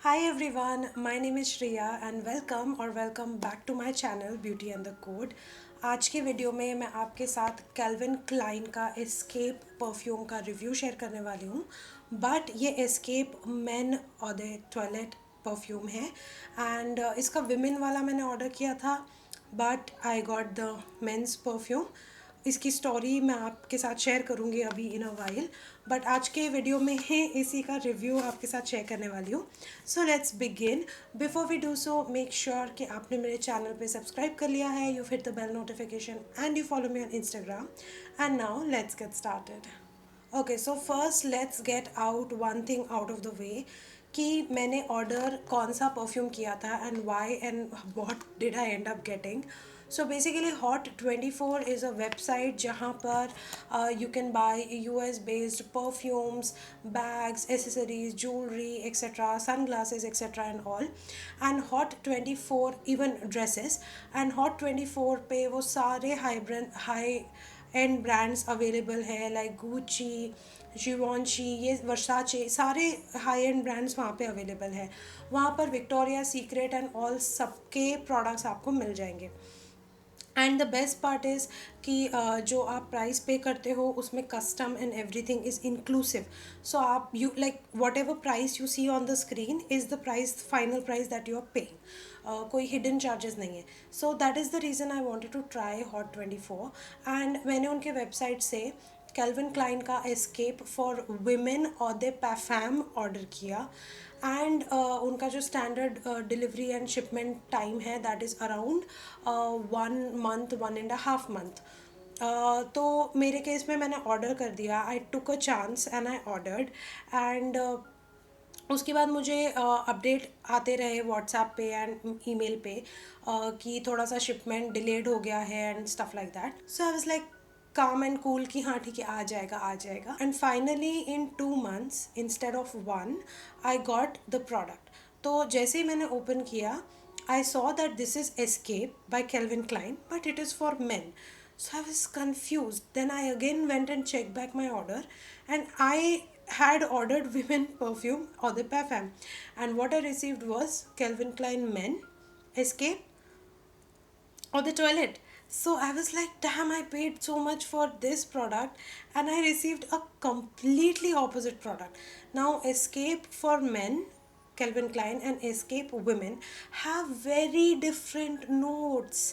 Hi everyone, my name is Shreya and welcome back to my channel Beauty and the Code। आज के video में मैं आपके साथ कैल्विन क्लाइन का एस्केप परफ्यूम का रिव्यू शेयर करने वाली हूँ। बट ये एस्केप मेन और द टॉयलेट परफ्यूम है एंड इसका विमेन वाला मैंने ऑर्डर किया था but I got the men's perfume. इसकी स्टोरी मैं आपके साथ शेयर करूँगी अभी इन अ वाइल, बट आज के वीडियो में ही इसी का रिव्यू आपके साथ शेयर करने वाली हूँ। So let's begin. Before we do so make sure कि आपने मेरे चैनल पे सब्सक्राइब कर लिया है, you hit the bell notification and you follow me on Instagram. And now let's get started. Okay, so first let's get out one thing out of the way कि मैंने order कौन सा perfume किया था and why and what did I end up getting. So basically Hot24 is a website जहाँ पर you can buy US based perfumes, bags, accessories, jewellery etcetera, sunglasses etcetera and all. And Hot24 even dresses. And Hot24 पे वो सारे high end brands available है like Gucci, Givenchy, ये Versace, सारे high end brands वहाँ पे available है। वहाँ पर विक्टोरिया सीक्रेट एंड ऑल सबके प्रोडक्ट्स आपको मिल जाएंगे। And the best part is कि जो आप प्राइस पे करते हो उसमें custom and everything is inclusive. So आप you like whatever price you see on the screen is the price, final price that you are paying. कोई hidden charges नहीं है। So that is the reason I wanted to try Hot24। And मैंने उनके website से Calvin Klein का escape for women और the पैफैम order किया। एंड उनका जो standard delivery and shipment time है that is around 1 month, 1.5 month. तो मेरे केस में मैंने ऑर्डर कर दिया। I took a chance and I ordered. And उसके बाद मुझे अपडेट आते रहे व्हाट्सएप पे एंड ईमेल पे कि थोड़ा सा शिपमेंट डिलेड हो गया है and stuff like that. So I was like काम एंड कूल कि हाँ ठीक है, आ जाएगा आ जाएगा। And finally in 2 months instead of one I got the product. तो जैसे ही मैंने ओपन किया I saw that this is Escape by Calvin Klein, but it is for men. So I was confused. Then I again went and checked back my order, and I had ordered women perfume or the parfum, and what I received was Calvin Klein Men Escape or the toilet. So I was like, damn, I paid so much for this product and I received a completely opposite product. Now, Escape for Men, Calvin Klein, and Escape Women have very different notes.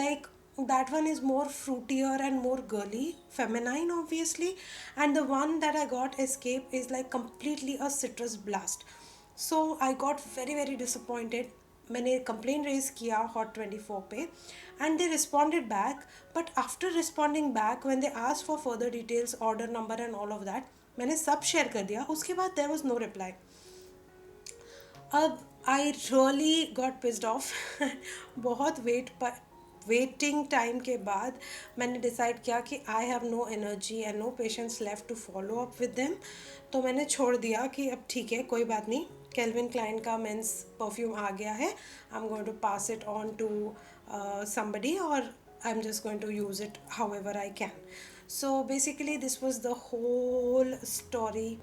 Like, that one is more fruitier and more girly, feminine, obviously, and the one that I got, Escape, is like completely a citrus blast. So I got very very disappointed. मैंने complain raise किया Hot24 पे and they responded back. But after responding back when they asked for further details, order number and all of that, मैंने सब share कर दिया। उसके बाद there was no reply. अब I really got pissed off. बहुत waiting time के बाद मैंने डिसाइड किया कि I have no energy and no patience left to follow up with them. तो मैंने छोड़ दिया कि अब ठीक है, कोई बात नहीं, कैल्विन क्लाइन का मेंस परफ्यूम आ गया है, I am going to pass it on to somebody, or I'm just going to use it however I can. So basically this was the whole story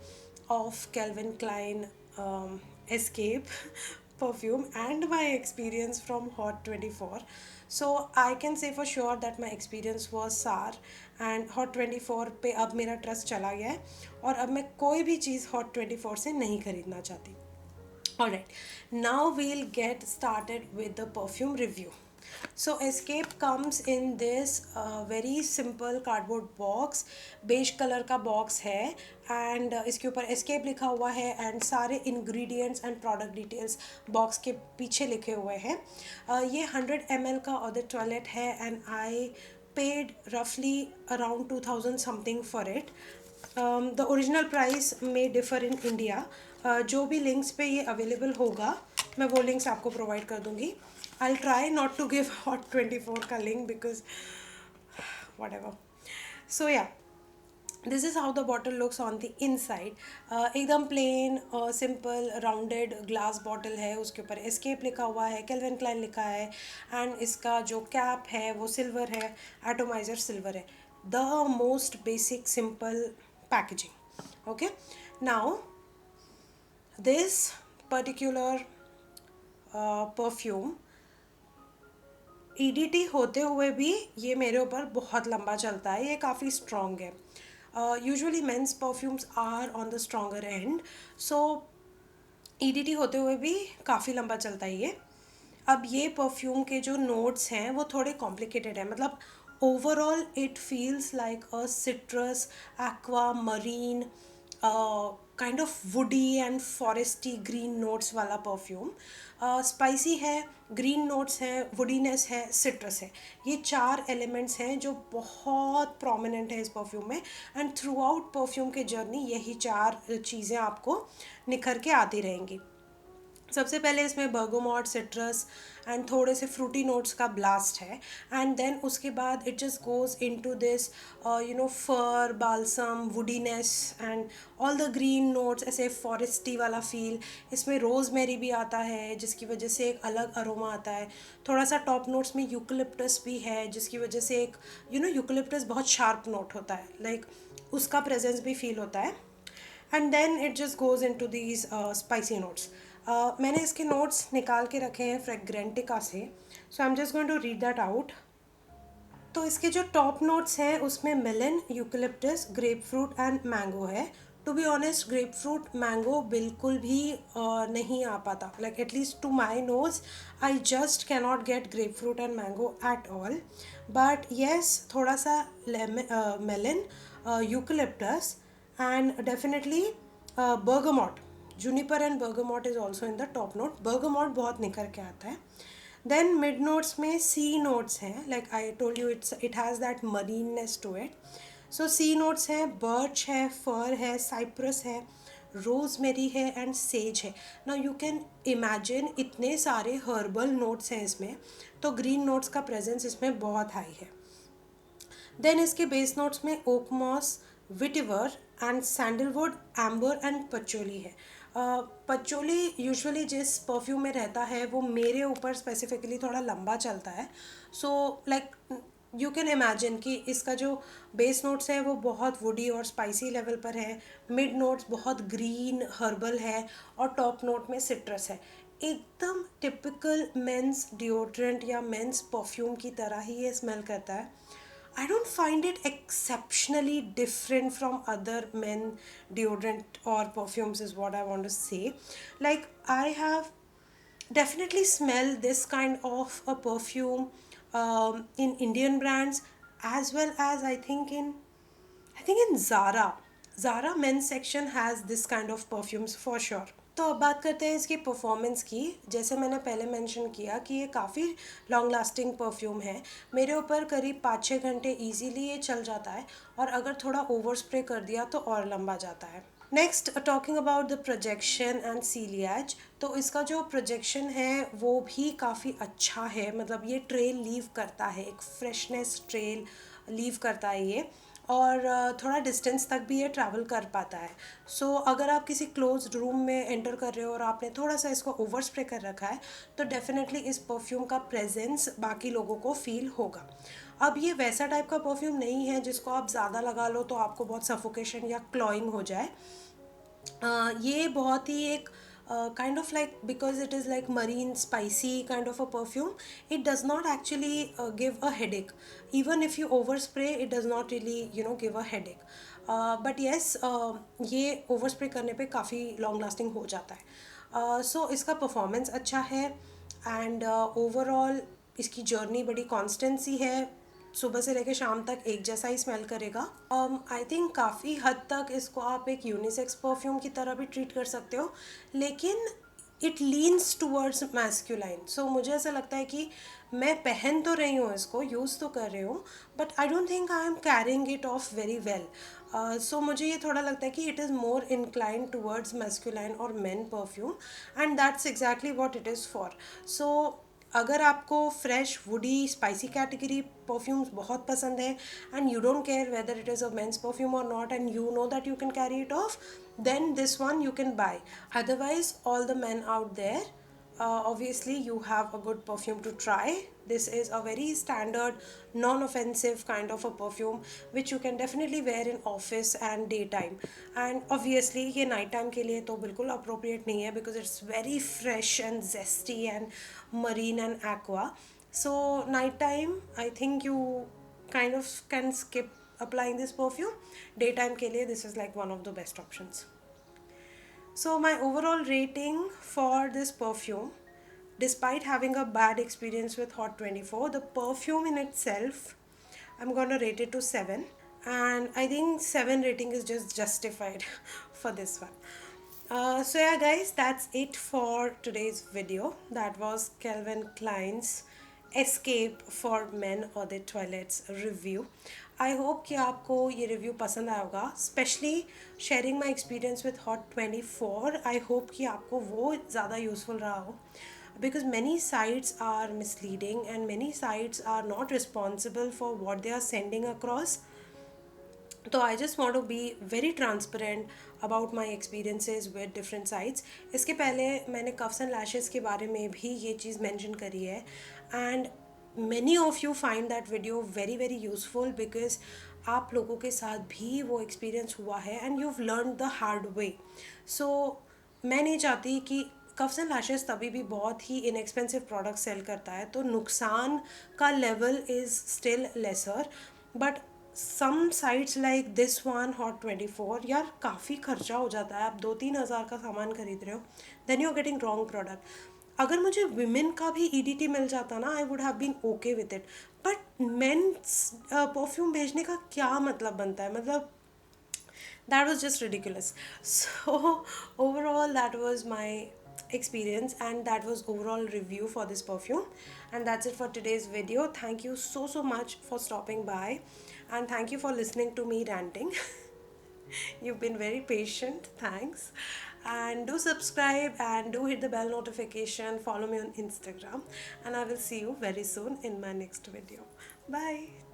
of Calvin Klein Escape perfume and my experience from Hot24. So I can say for sure that my experience was sour, and Hot24 पे अब मेरा trust चला गया है और अब मैं कोई भी चीज़ Hot24 से नहीं खरीदना चाहती। Alright, now we'll get started with the perfume review. So Escape comes in this very simple cardboard box, beige color का box है, and इसके ऊपर Escape लिखा हुआ है and सारे ingredients and product details box के पीछे लिखे हुए हैं। ये 100 ml का और the toilet है and I paid roughly around 2000 something for it. The original price में डिफ़र इन इंडिया। जो भी लिंक्स पे ये अवेलेबल होगा मैं वो लिंक्स आपको प्रोवाइड कर दूँगी। I try not to give Hot24 का link because whatever. So ya, this is how the bottle looks on the inside. एकदम plain simple rounded glass bottle है, उसके ऊपर एस्केप लिखा हुआ है, कैल्विन क्लाइन लिखा है, एंड इसका जो कैप है वो सिल्वर है, एटोमाइज़र सिल्वर है। The most basic simple packaging. Okay, now this particular perfume EDT होते हुए भी ये मेरे ऊपर बहुत लंबा चलता है, ये काफ़ी स्ट्रॉन्ग है. Usually men's perfumes are on the stronger end, so EDT होते हुए भी काफ़ी लंबा चलता है ये. अब ये परफ्यूम के जो नोट्स हैं वो थोड़े कॉम्प्लिकेटेड हैं, मतलब overall it feels like a citrus, aqua marine, kind of woody and forestry green notes वाला परफ्यूम. स्पाइसी है, ग्रीन नोट्स हैं, वुडीनेस है, सिट्रस है. ये चार एलिमेंट्स हैं जो बहुत प्रोमिनेंट है इस परफ्यूम में. एंड थ्रू आउट परफ्यूम के जर्नी यही चार चीज़ें आपको निखर के आती रहेंगी. सबसे पहले इसमें बर्गोमॉट, सिट्रस एंड थोड़े से फ्रूटी नोट्स का ब्लास्ट है. एंड देन उसके बाद it just goes into this for, balsam, woodiness and all the green notes, ऐसे फॉरेस्टी वाला फील. इसमें रोज़मेरी भी आता है जिसकी वजह से एक अलग अरोमा आता है. थोड़ा सा टॉप नोट्स में यूकलिप्टस भी है जिसकी वजह से एक यूकलिप्टस बहुत शार्प नोट होता है, लाइक उसका प्रेजेंस भी फील होता है. And then it just goes into these spicy notes. मैंने इसके नोट्स निकाल के रखे हैं फ्रेग्रेंटिका से, so I am just going to read that out. तो इसके जो टॉप नोट्स हैं उसमें melon, eucalyptus, grapefruit and mango है. To be honest, grapefruit mango बिल्कुल भी नहीं आ पाता, like at least to my nose I just cannot get grapefruit and mango at all. But yes, थोड़ा सा melon, eucalyptus and definitely bergamot. Juniper and bergamot is also in the top note. Bergamot बहुत निखर के आता है. Then mid notes में C notes हैं, like I told you it has that marineness to it. So C notes हैं, birch है, fir है, cypress है, rosemary है and sage है. Now you can imagine इतने सारे herbal notes हैं इसमें, तो green notes का presence इसमें बहुत high है. देन इसके बेस नोट्स में oak moss, vetiver and sandalwood, amber and patchouli है. पचोली यूजुअली जिस परफ्यूम में रहता है वो मेरे ऊपर स्पेसिफिकली थोड़ा लंबा चलता है. So like you can imagine कि इसका जो बेस नोट्स है वो बहुत वुडी और स्पाइसी लेवल पर है, मिड नोट्स बहुत ग्रीन हर्बल है और टॉप नोट में सिट्रस है. एकदम टिपिकल मेंस डिओड्रेंट या मेंस परफ्यूम की तरह ही ये स्मेल करता है. I don't find it exceptionally different from other men deodorant or perfumes is what I want to say. Like I have definitely smelled this kind of a perfume in Indian brands as well as I think in Zara. Zara men's section has this kind of perfumes for sure. तो अब बात करते हैं इसकी performance की. जैसे मैंने पहले मेंशन किया कि ये काफ़ी लॉन्ग लास्टिंग परफ्यूम है. मेरे ऊपर करीब 5-6 घंटे इजीली ये चल जाता है और अगर थोड़ा ओवर स्प्रे कर दिया तो और लंबा जाता है. Next talking about the projection and sillage. तो इसका जो प्रोजेक्शन है वो भी काफ़ी अच्छा है, मतलब ये ट्रेल लीव करता है, एक फ्रेशनेस ट्रेल लीव करता है ये, और थोड़ा डिस्टेंस तक भी ये ट्रैवल कर पाता है. सो अगर आप किसी क्लोज्ड रूम में एंटर कर रहे हो और आपने थोड़ा सा इसको ओवर स्प्रे कर रखा है तो डेफिनेटली इस परफ्यूम का प्रेजेंस बाकी लोगों को फील होगा. अब ये वैसा टाइप का परफ्यूम नहीं है जिसको आप ज़्यादा लगा लो तो आपको बहुत सफोकेशन या क्लॉइंग हो जाए. ये बहुत ही एक kind of like, because it is like marine spicy kind of a perfume, it does not actually give a headache. Even if you overspray, it does not really give a headache. But yes, ये overspray करने पे काफ़ी long lasting हो जाता है. So इसका performance अच्छा है and overall इसकी journey बड़ी constancy है. सुबह से लेकर शाम तक एक जैसा ही स्मेल करेगा. आई थिंक काफ़ी हद तक इसको आप एक यूनिसेक्स परफ्यूम की तरह भी ट्रीट कर सकते हो, लेकिन इट लीन्स टूवर्ड्स मैस्कुलाइन. सो मुझे ऐसा लगता है कि मैं पहन तो रही हूँ इसको, यूज़ तो कर रही हूँ, but I don't think I am carrying it off very well. So मुझे ये थोड़ा लगता है कि it is more incline towards masculine और men perfume, and that's exactly what it is for. So अगर आपको fresh woody spicy category perfumes बहुत पसंद है and you don't care whether it is a men's perfume और not and you know that you can carry it of, then this one you can buy. Otherwise all the men out there, obviously you have a good perfume to try. This is a very standard non-offensive kind of a perfume which you can definitely wear in office and daytime. And obviously ये night time के लिए तो बिल्कुल appropriate नहीं है because it's very fresh and zesty and marine and aqua. So night time I think you kind of can skip applying this perfume. Daytime के लिए this is like one of the best options. So, my overall rating for this perfume, despite having a bad experience with Hot 24, the perfume in itself, I'm gonna rate it to 7. And I think 7 rating is just justified for this one. So, yeah, guys, that's it for today's video. That was Calvin Klein's Escape for Men or the Toilets review. I hope कि आपको ये review पसंद आया होगा, specially sharing my experience with hot 24. I hope कि आपको वो ज़्यादा यूज़फुल रहा हो because many sites are misleading and many sites are not responsible for what they are sending across. तो I just want to be very transparent about my experiences with different sites. इसके पहले मैंने coughs and lashes के बारे में भी ये चीज़ mention करी है and many of you find that video very very useful because आप लोगों के साथ भी वो एक्सपीरियंस हुआ है and you've learned the hard way. So मैं नहीं चाहती कि कफ्स एंड लैशेस तभी भी बहुत ही इनएक्सपेंसिव प्रोडक्ट सेल करता है तो नुकसान का level is still lesser, but some sites like this one hot 24 यार काफ़ी खर्चा हो जाता है. आप 2-3 हज़ार का सामान खरीद रहे हो, then you are getting wrong product. अगर मुझे विमेन का भी ईडीटी मिल जाता ना, I would have been okay with it. But men's perfume भेजने का क्या मतलब बनता है, मतलब that was just ridiculous. So overall that was my experience and that was overall review for this perfume, and that's it for today's video. Thank you so much for stopping by and thank you for listening to me ranting. You've been very patient, thanks. And do subscribe and do hit the bell notification. Follow me on Instagram, and I will see you very soon in my next video. Bye.